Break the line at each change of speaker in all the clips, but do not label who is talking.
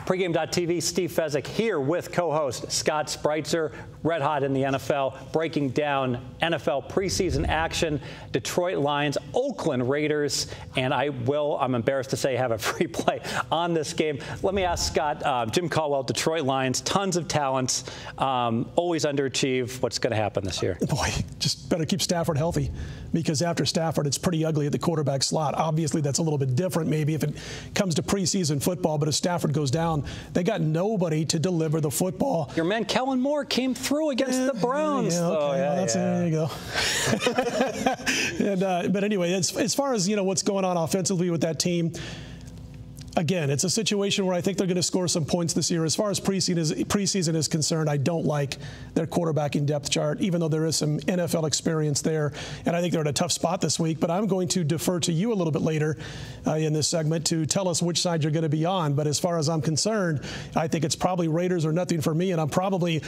Pregame.tv, Steve Fezzik here with co-host Scott Spreitzer, red hot in the NFL, breaking down NFL preseason action, Detroit Lions, Oakland Raiders, and I'm embarrassed to say, have a free play on this game. Let me ask Scott, Jim Caldwell, Detroit Lions, tons of talents, always underachieve. What's going to happen this year?
Boy, just better keep Stafford healthy, because after Stafford, it's pretty ugly at the quarterback slot. Obviously, that's a little bit different maybe if it comes to preseason football, but if Stafford goes down, they got nobody to deliver the football.
Your man Kellen Moore came through against the Browns.
Yeah, okay. There you go. But anyway, as far as what's going on offensively with that team, again, it's a situation where I think they're going to score some points this year. As far as preseason is concerned, I don't like their quarterbacking depth chart, even though there is some NFL experience there. And I think they're in a tough spot this week. But I'm going to defer to you a little bit later in this segment to tell us which side you're going to be on. But as far as I'm concerned, I think it's probably Raiders or nothing for me. And I'm probably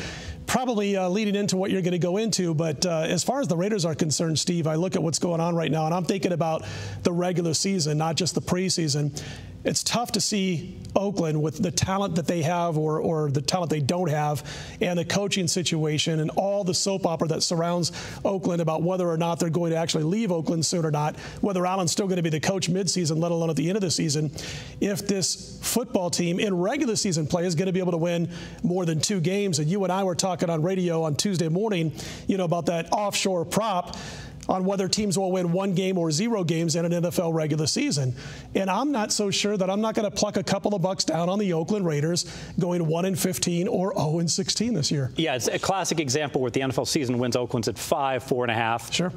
leading into what you're going to go into. But as far as the Raiders are concerned, Steve, I look at what's going on right now, and I'm thinking about the regular season, not just the preseason. It's tough to see Oakland with the talent that they have or the talent they don't have, and the coaching situation and all the soap opera that surrounds Oakland about whether or not they're going to actually leave Oakland soon or not, whether Allen's still going to be the coach midseason, let alone at the end of the season. If this football team in regular season play is going to be able to win more than 2 games, and you and I were talking on radio on Tuesday morning, about that offshore prop on whether teams will win 1 game or 0 games in an NFL regular season. And I'm not so sure that I'm not going to pluck a couple of bucks down on the Oakland Raiders going 1-15 or 0-16 this year. Yeah,
it's a classic example where the NFL season wins Oakland's at 5, 4.5.
Sure.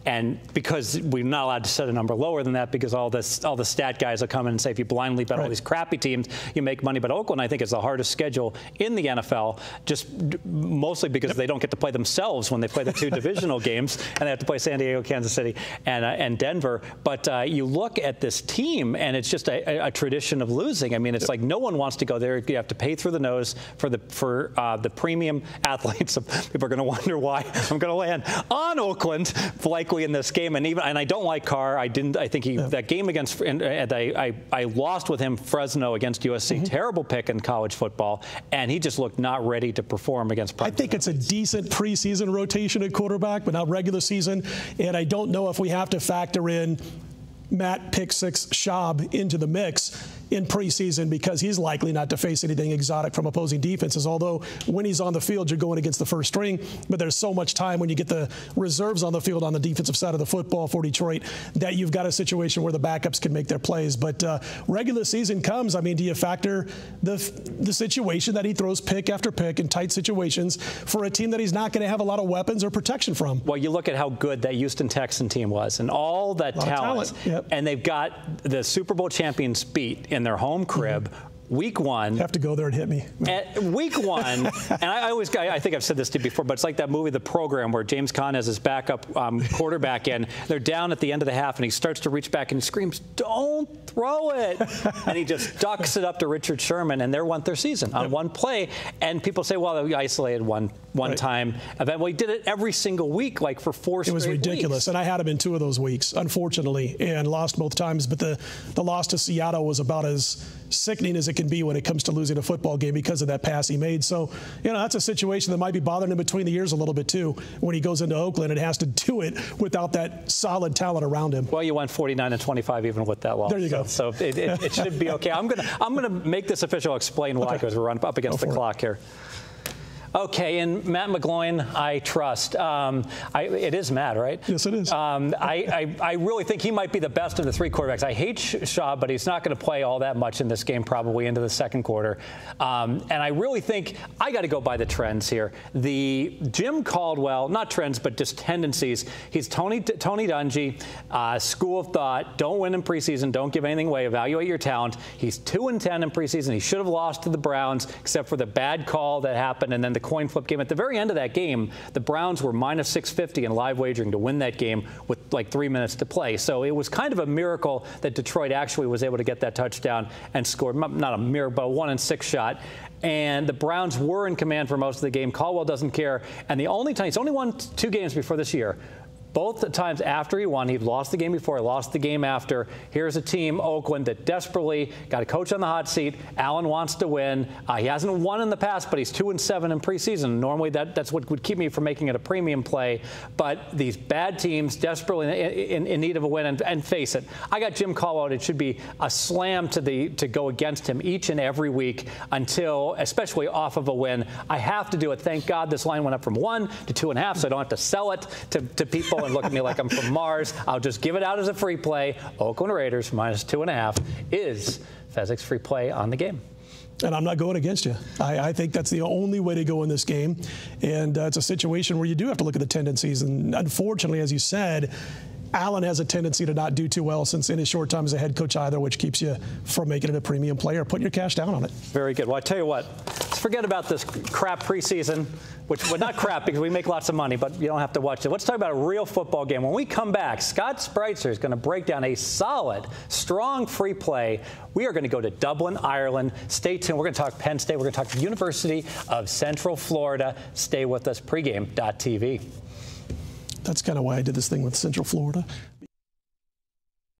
And because we're not allowed to set a number lower than that, because all the stat guys will come in and say if you blindly bet all these crappy teams, you make money. But Oakland, I think, is the hardest schedule in the NFL, just mostly because they don't get to play themselves when they play the 2 divisional games, and they have to play San Diego, Kansas City, and Denver. But you look at this team, and it's just a tradition of losing. I mean, it's like no one wants to go there. You have to pay through the nose for the premium athletes. People are going to wonder why I'm going to land on Oakland likely in this game. And I don't like Carr. I think that game against I lost with him Fresno against USC. Terrible pick in college football, and he just looked not ready to perform against.
I think it's a decent preseason rotation at quarterback, but not regular season. And I don't know if we have to factor in Matt Pick 6 Schaub into the mix in preseason, because he's likely not to face anything exotic from opposing defenses. Although when he's on the field, you're going against the first string. But there's so much time when you get the reserves on the field on the defensive side of the football for Detroit that you've got a situation where the backups can make their plays. But regular season comes, I mean, do you factor the situation that he throws pick after pick in tight situations for a team that he's not going to have a lot of weapons or protection from?
Well, you look at how good that Houston Texan team was and all that talent.
Yep.
And they've got the Super Bowl champions beat in their home crib. Week 1.
Have to go there and hit me.
Week 1, and I think I've said this to you before, but it's like that movie, The Program, where James Conn has his backup quarterback in. They're down at the end of the half, and he starts to reach back and he screams, "Don't throw it!" And he just ducks it up to Richard Sherman, and they won their season on one play. And people say, well, we isolated one time event. Well, he did it every single week, like for 4 straight weeks.
It was ridiculous, and I had him in 2 of those weeks, unfortunately, and lost both times. But the loss to Seattle was about as sickening as it can be when it comes to losing a football game because of that pass he made. So, that's a situation that might be bothering him between the ears a little bit too when he goes into Oakland and has to do it without that solid talent around him.
Well, you went 49-25 even with that loss.
There you go.
So it should be okay. I'm gonna make this official. Explain why, because we're up against the clock here. Okay, and Matt McGloin, I trust. It is Matt, right?
Yes, it is.
I really think he might be the best of the 3 quarterbacks. I hate Schaub, but he's not going to play all that much in this game, probably into the second quarter. And I really think I got to go by the trends here. The Jim Caldwell, not trends, but just tendencies. He's Tony Dungy, school of thought. Don't win in preseason. Don't give anything away. Evaluate your talent. He's 2-10 in preseason. He should have lost to the Browns, except for the bad call that happened, and then the coin flip game. At the very end of that game, the Browns were minus 650 in live wagering to win that game with like 3 minutes to play. So it was kind of a miracle that Detroit actually was able to get that touchdown and score. Not a miracle, but a 1-6 shot. And the Browns were in command for most of the game. Caldwell doesn't care. And the only time, he's only won 2 games before this year. Both the times after he won, he'd lost the game before, he lost the game after. Here's a team, Oakland, that desperately got a coach on the hot seat. Allen wants to win. He hasn't won in the past, but he's 2-7 in preseason. Normally, that's what would keep me from making it a premium play. But these bad teams desperately in need of a win, and face it, I got Jim Caldwell. It should be a slam to go against him each and every week until, especially off of a win. I have to do it. Thank God this line went up from 1 to 2.5, so I don't have to sell it to people and look at me like I'm from Mars. I'll just give it out as a free play. Oakland Raiders minus 2.5 is Fezzik's free play on the game.
And I'm not going against you. I think that's the only way to go in this game. And it's a situation where you do have to look at the tendencies. And unfortunately, as you said, Allen has a tendency to not do too well since in his short time as a head coach either, which keeps you from making it a premium player. Put your cash down on it.
Very good. Well, I tell you what, let's forget about this crap preseason, which well, not crap because we make lots of money, but you don't have to watch it. Let's talk about a real football game. When we come back, Scott Spreitzer is going to break down a solid, strong free play. We are going to go to Dublin, Ireland. Stay tuned. We're going to talk Penn State. We're going to talk the University of Central Florida. Stay with us. Pregame.tv.
That's kind of why I did this thing with Central Florida.